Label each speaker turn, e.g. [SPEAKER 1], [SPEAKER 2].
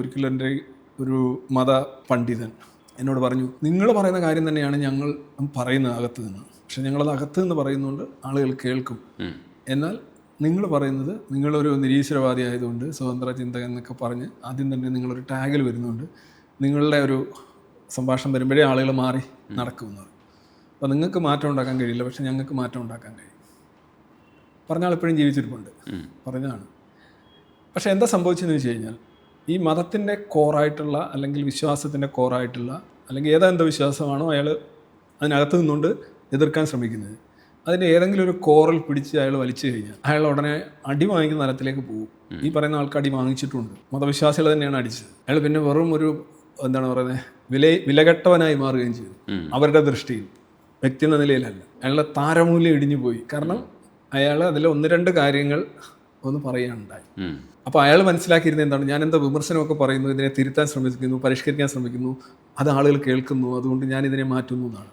[SPEAKER 1] ഒരിക്കലും എൻ്റെ ഒരു മത പണ്ഡിതൻ എന്നോട് പറഞ്ഞു, നിങ്ങൾ പറയുന്ന കാര്യം തന്നെയാണ് ഞങ്ങൾ പറയുന്നത് അകത്ത് നിന്ന്, പക്ഷെ ഞങ്ങളത് അകത്ത് നിന്ന് പറയുന്നതുകൊണ്ട് ആളുകൾ കേൾക്കും. എന്നാൽ നിങ്ങൾ പറയുന്നത്, നിങ്ങളൊരു നിരീശ്വരവാദി ആയതുകൊണ്ട് സ്വതന്ത്ര ചിന്തകൻ എന്നൊക്കെ പറഞ്ഞ് ആദ്യം തന്നെ നിങ്ങളൊരു ടാഗിൽ വരുന്നുണ്ട്, നിങ്ങളുടെ ഒരു സംഭാഷണം വരുമ്പോഴേ ആളുകൾ മാറി നടക്കുന്നത്. അപ്പോൾ നിങ്ങൾക്ക് മാറ്റം ഉണ്ടാക്കാൻ കഴിയില്ല, പക്ഷെ ഞങ്ങൾക്ക് മാറ്റം ഉണ്ടാക്കാൻ കഴിയും. പറഞ്ഞ ആളെപ്പോഴും ജീവിച്ചിരിപ്പുണ്ട്, പറഞ്ഞതാണ്. പക്ഷെ എന്താ സംഭവിച്ചതെന്ന് വെച്ച് കഴിഞ്ഞാൽ, ഈ മതത്തിൻ്റെ കോറായിട്ടുള്ള അല്ലെങ്കിൽ വിശ്വാസത്തിൻ്റെ കോറായിട്ടുള്ള അല്ലെങ്കിൽ ഏതെന്തോ വിശ്വാസമാണോ അയാൾ അതിനകത്ത് നിന്നുകൊണ്ട് എതിർക്കാൻ ശ്രമിക്കുന്നത്, അതിൻ്റെ ഏതെങ്കിലും ഒരു കോറിൽ പിടിച്ച് അയാൾ വലിച്ചു കഴിഞ്ഞാൽ അയാൾ ഉടനെ അടി വാങ്ങിക്കുന്ന തലത്തിലേക്ക് പോകും. ഈ പറയുന്ന ആൾക്ക് അടി വാങ്ങിച്ചിട്ടുണ്ട്, മതവിശ്വാസികൾ തന്നെയാണ് അടിച്ചത്. അയാൾ പിന്നെ വെറും ഒരു എന്താണ് പറയുന്നത്, വിലകെട്ടവനായി മാറുകയും ചെയ്തു അവരുടെ ദൃഷ്ടിയിൽ, വ്യക്തി എന്ന നിലയിലല്ല. അയാളുടെ താരമൂല്യം ഇടിഞ്ഞു പോയി. കാരണം അയാൾ അതിൽ ഒന്ന് രണ്ട് കാര്യങ്ങൾ ഒന്ന് പറയാനുണ്ടായി. അപ്പോൾ അയാൾ മനസ്സിലാക്കിയിരുന്നത് എന്താണ്, ഞാൻ എന്താ വിമർശനമൊക്കെ പറയുന്നു, ഇതിനെ തിരുത്താൻ ശ്രമിക്കുന്നു, പരിഷ്കരിക്കാൻ ശ്രമിക്കുന്നു, അത് ആളുകൾ കേൾക്കുന്നു, അതുകൊണ്ട് ഞാൻ ഇതിനെ മാറ്റുന്നു എന്നാണ്.